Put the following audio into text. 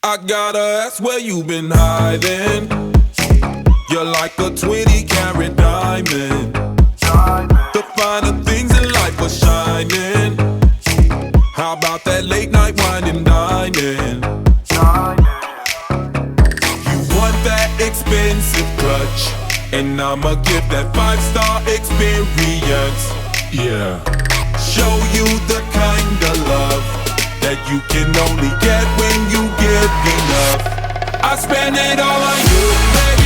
I gotta ask where you been hiding. You're like a 20-carat diamond. The finer things in life are shining. How about that late night wine and dining? You want that expensive clutch, and I'ma give that 5-star experience. Yeah. Show you the kind of love that you can only get when you give enough. I spend it all on you, baby.